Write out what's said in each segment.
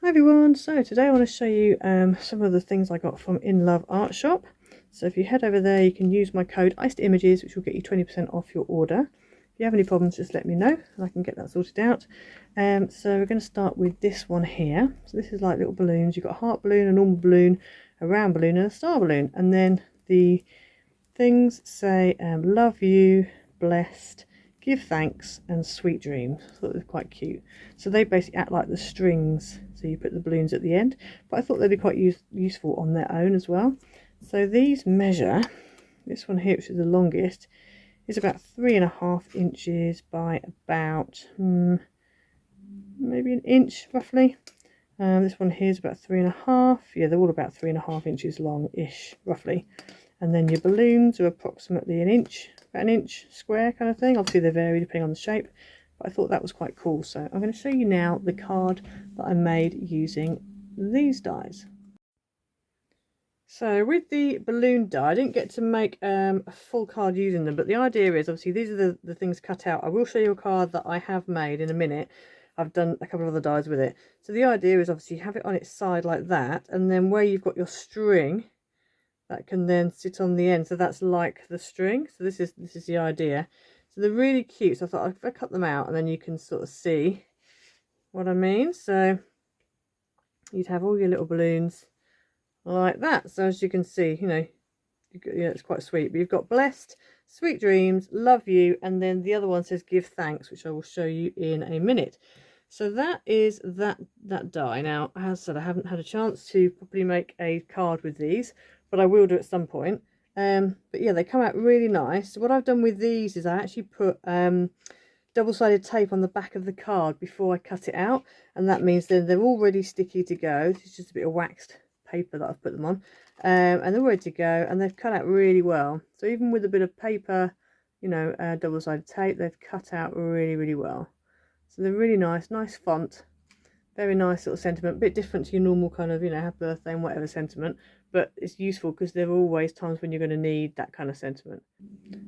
Hi everyone, so today I want to show you some of the things I got from InLoveArts shop. So if you head over there you can use my code ICEDImages, which will get you 20% off your order. If you have any problems just let me know and I can get that sorted out. So we're going to start with this one here. So this is like little balloons. You've got a heart balloon, a normal balloon, a round balloon and a star balloon, and then the things say love you, blessed, give thanks and sweet dreams. I thought they were quite cute. So they basically act like the strings, so you put the balloons at the end, but I thought they'd be quite useful on their own as well. So these measure, this one here, which is the longest, is about 3.5 inches by about maybe an inch roughly. This one here is about 3.5. Yeah, they're all about 3.5 inches long ish roughly. And then your balloons are approximately an inch, about an inch square kind of thing. Obviously they vary depending on the shape, but I thought that was quite cool. So I'm going to show you now the card that I made using these dies. So with the balloon die, I didn't get to make a full card using them, but the idea is, obviously these are the things cut out. I will show you a card that I have made in a minute. I've done a couple of other dies with it. So the idea is obviously you have it on its side like that, and then where you've got your string, that can then sit on the end, so that's like the string. So this is the idea. So they're really cute, so I thought if I cut them out and then you can sort of see what I mean. So you'd have all your little balloons like that. So as you can see, you know, it's quite sweet. But you've got blessed, sweet dreams, love you, and then the other one says give thanks, which I will show you in a minute. So that is that die. Now, as I said, I haven't had a chance to properly make a card with these, but I will do at some point. But yeah, they come out really nice. So what I've done with these is I actually put double-sided tape on the back of the card before I cut it out, and that means then they're all ready sticky to go. It's just a bit of waxed paper that I've put them on, and they're ready to go, and they've cut out really well. So even with a bit of paper, you know, double-sided tape, they've cut out really well. So they're really nice font, very nice little sentiment, a bit different to your normal kind of, you know, happy birthday and whatever sentiment, but it's useful because there are always times when you're going to need that kind of sentiment.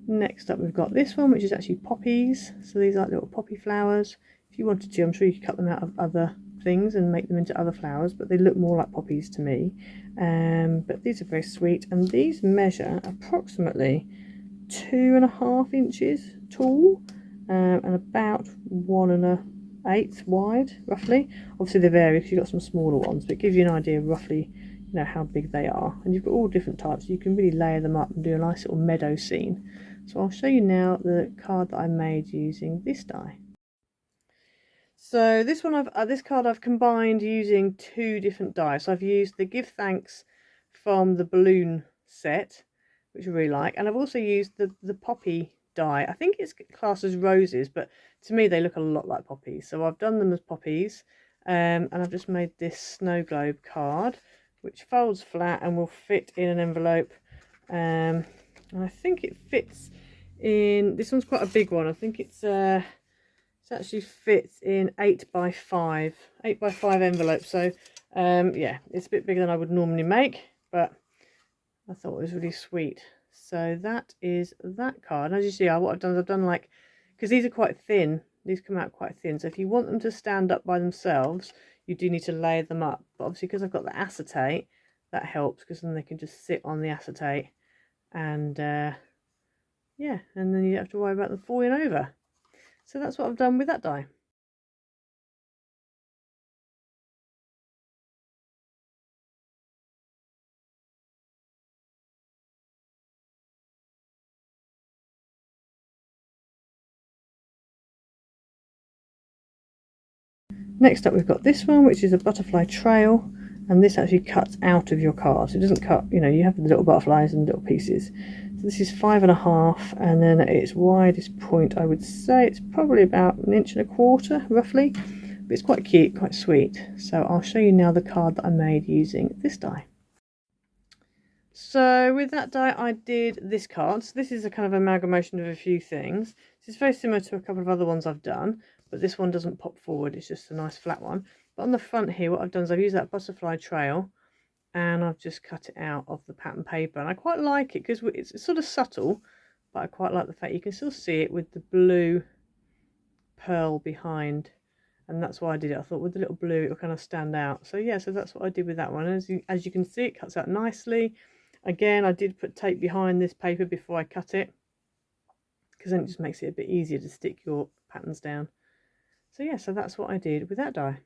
Next up we've got this one, which is actually poppies. So these are like little poppy flowers. If you wanted to, I'm sure you could cut them out of other things and make them into other flowers, but they look more like poppies to me. But these are very sweet, and these measure approximately 2.5 inches tall, and about 1.1/8 wide roughly. Obviously they vary because you've got some smaller ones, but it gives you an idea roughly, you know, how big they are. And you've got all different types, you can really layer them up and do a nice little meadow scene. So I'll show you now the card that I made using this die. So this one, this card I've combined using 2 different die. So I've used the give thanks from the balloon set, which I really like, and I've also used the poppy die. I think it's classed as roses, but to me they look a lot like poppies. So I've done them as poppies, and I've just made this snow globe card, which folds flat and will fit in an envelope. And I think it fits in, this one's quite a big one. I think it actually fits in 8x5 envelope. So yeah, it's a bit bigger than I would normally make, but I thought it was really sweet. So that is that card. And as you see, what I've done is I've done like, because these are quite thin, these come out quite thin, so if you want them to stand up by themselves you do need to layer them up, but obviously because I've got the acetate, that helps, because then they can just sit on the acetate, and yeah, and then you don't have to worry about them falling over. So that's what I've done with that die. Next up we've got this one, which is a butterfly trail, and this actually cuts out of your card, so it doesn't cut, you know, you have the little butterflies and little pieces. So this is 5.5, and then at its widest point I would say it's probably about 1.25 inches roughly, but it's quite cute, quite sweet. So I'll show you now the card that I made using this die. So with that die I did this card. So this is a kind of amalgamation of a few things. This is very similar to a couple of other ones I've done, but this one doesn't pop forward, it's just a nice flat one. But on the front here, what I've done is I've used that butterfly trail and I've just cut it out of the pattern paper, and I quite like it because it's sort of subtle, but I quite like the fact you can still see it with the blue pearl behind, and that's why I did it. I thought with the little blue it'll kind of stand out. So yeah, so that's what I did with that one. As you can see, it cuts out nicely. Again, I did put tape behind this paper before I cut it, because then it just makes it a bit easier to stick your patterns down. So yeah, so that's what I did with that die.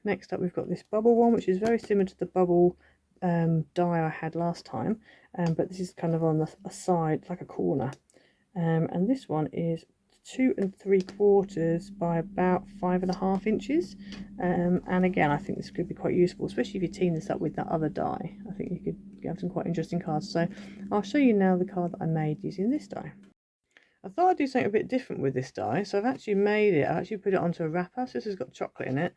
Next up, we've got this bubble one, which is very similar to the bubble die I had last time, but this is kind of on a side, like a corner. And this one is 2 3/4 by about 5.5 inches. And again, I think this could be quite useful, especially if you team this up with that other die. I think you could have some quite interesting cards. So I'll show you now the card that I made using this die. I thought I'd do something a bit different with this die, so I've actually made it. I actually put it onto a wrapper. So this has got chocolate in it.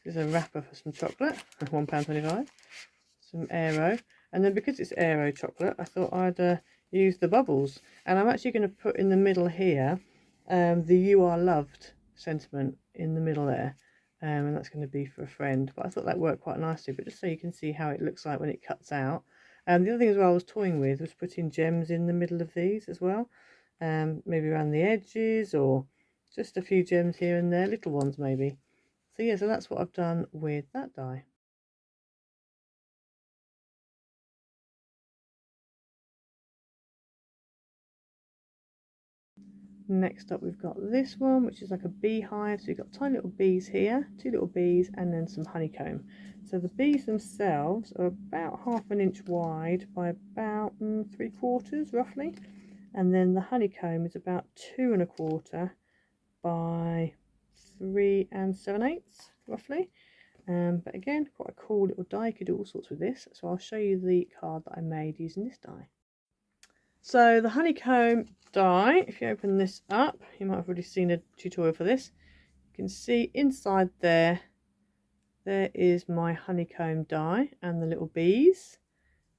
This is a wrapper for some chocolate, £1.25. Some aero, and then because it's aero chocolate, I thought I'd use the bubbles, and I'm actually going to put in the middle here the "you are loved" sentiment in the middle there, and that's going to be for a friend. But I thought that worked quite nicely, but just so you can see how it looks like when it cuts out. And the other thing as well I was toying with was putting gems in the middle of these as well, maybe around the edges, or just a few gems here and there, little ones maybe. So yeah, so that's what I've done with that die. Next up, we've got this one, which is like a beehive. So you've got tiny little bees here, 2 little bees, and then some honeycomb. So the bees themselves are about 1/2 inch wide by about 3/4 roughly, and then the honeycomb is about 2 1/4 by 3 7/8 roughly. But again, quite a cool little die. You could do all sorts with this. So I'll show you the card that I made using this die. So the honeycomb die, if you open this up, you might have already seen a tutorial for this. You can see inside there is my honeycomb die and the little bees.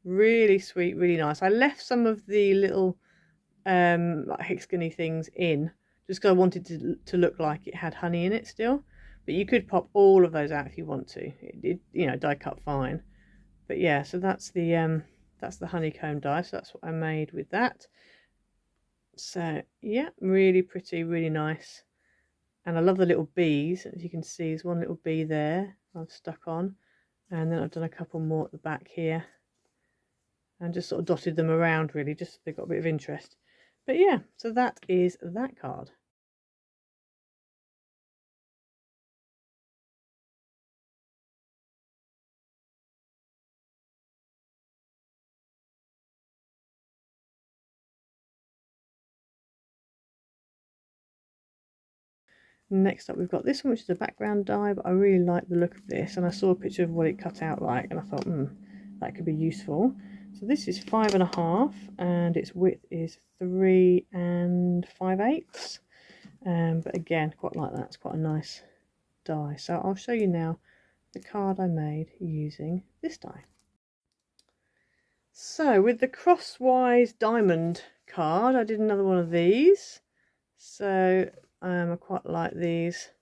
Really sweet, really nice. I left some of the little like hexagony things in, just because I wanted to look like it had honey in it still. But you could pop all of those out if you want to. It you know, die cut fine. But yeah, so that's the honeycomb die. So that's what I made with that. So yeah, really pretty, really nice. And I love the little bees. As you can see, there's one little bee there I've stuck on, and then I've done a couple more at the back here, and just sort of dotted them around really, just so they've got a bit of interest. But yeah, so that is that card. Next up, we've got this one, which is a background die, but I really like the look of this, and I saw a picture of what it cut out like, and I thought, that could be useful. So this is 5.5, and its width is 3 5/8. But again, quite like that. It's quite a nice die. So I'll show you now the card I made using this die. So with the crosswise diamond card, I did another one of these. So I quite like these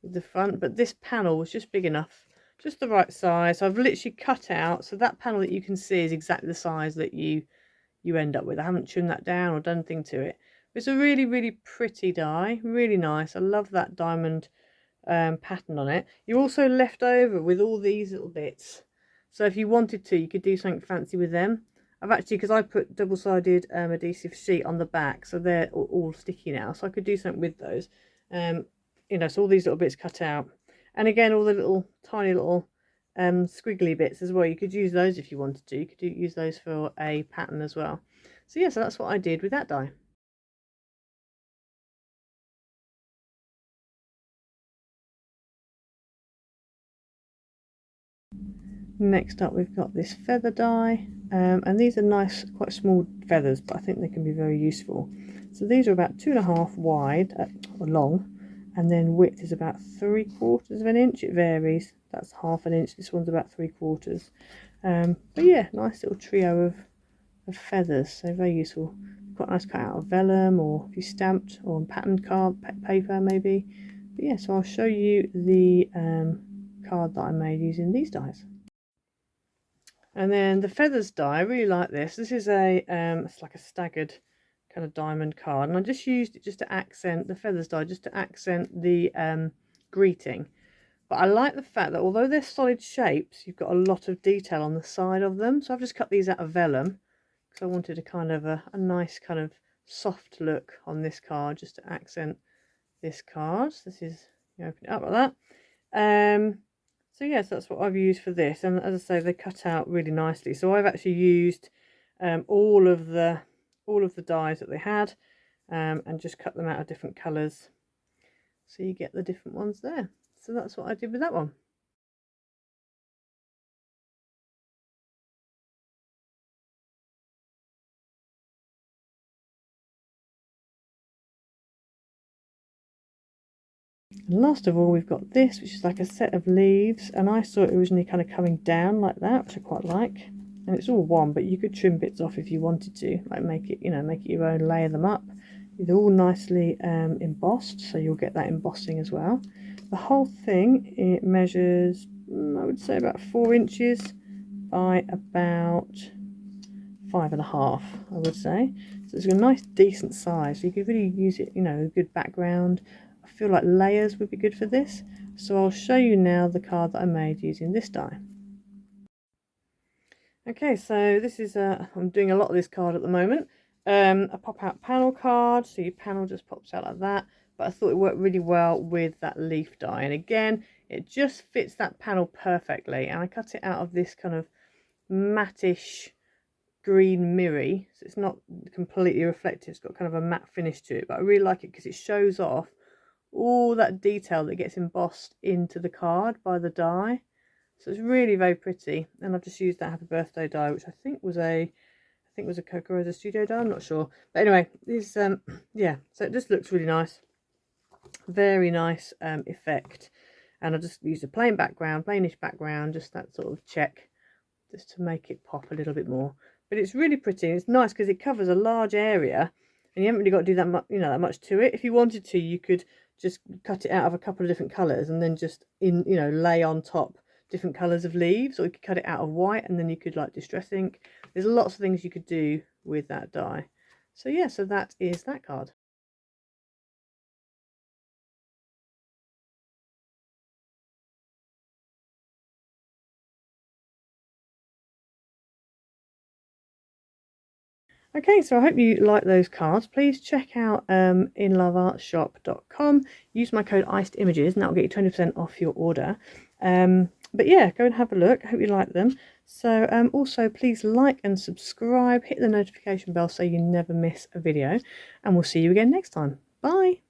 with the front, but this panel was just big enough, just the right size. So I've literally cut out, so that panel that you can see is exactly the size that you end up with. I haven't trimmed that down or done anything to it. It's a really, really pretty die, really nice. I love that diamond pattern on it. You're also left over with all these little bits, so if you wanted to, you could do something fancy with them. I've actually, because I put double-sided adhesive sheet on the back, so they're all sticky now, so I could do something with those. You know, so all these little bits cut out, and again all the little tiny little squiggly bits as well, you could use those if you wanted to. You could use those for a pattern as well. So yeah, so that's what I did with that die. Next up, we've got this feather die, and these are nice, quite small feathers, but I think they can be very useful. So these are about 2.5 wide, or long, and then width is about 3/4 inch. It varies. That's 1/2 inch. This one's about 3/4. But yeah, nice little trio of feathers. So very useful. quite nice cut out of vellum, or if you stamped or on patterned card paper maybe. But yeah, so I'll show you the card that I made using these dies. And then the feathers die, I really like this. This is a it's like a staggered kind of diamond card, and I just used it just to accent the feathers die, just to accent the greeting. But I like the fact that although they're solid shapes, you've got a lot of detail on the side of them. So I've just cut these out of vellum because I wanted a kind of a nice kind of soft look on this card, just to accent this card. So this is, you open it up like that. So yes, that's what I've used for this, and as I say, they cut out really nicely. So I've actually used all of the dies that they had, and just cut them out of different colours, so you get the different ones there. So that's what I did with that one. And last of all, we've got this, which is like a set of leaves, and I saw it originally kind of coming down like that, which I quite like. And it's all one, but you could trim bits off if you wanted to, like make it, make it your own, layer them up. They're all nicely embossed, so you'll get that embossing as well. The whole thing, it measures, I would say about 4 inches by about 5.5, I would say. So it's a nice decent size, so you could really use it, a good background. I feel like layers would be good for this. So I'll show you now the card that I made using this die. Okay, so this is I'm doing a lot of this card at the moment. A pop-out panel card, so your panel just pops out like that. But I thought it worked really well with that leaf die, and again, it just fits that panel perfectly. And I cut it out of this kind of mattish green mirror, so it's not completely reflective. It's got kind of a matte finish to it, but I really like it because it shows off all that detail that gets embossed into the card by the die. So it's really very pretty, and I've just used that happy birthday die, which I think was a Coco Rosa Studio die, I'm not sure. But anyway, these yeah, so it just looks really nice. Very nice effect. And I just used a plain background, plainish background, just that sort of check, just to make it pop a little bit more. But it's really pretty. It's nice because it covers a large area, and you haven't really got to do that much, that much to it. If you wanted to, you could just cut it out of a couple of different colours and then just lay on top different colours of leaves, or you could cut it out of white and then you could like distress ink. There's lots of things you could do with that die. So yeah, so that is that card. Okay, so I hope you like those cards. Please check out InLoveArtsshop.com. Use my code ICEDImages and that will get you 20% off your order. But yeah, go and have a look. I hope you like them. So also please like and subscribe, hit the notification bell so you never miss a video, and we'll see you again next time. Bye.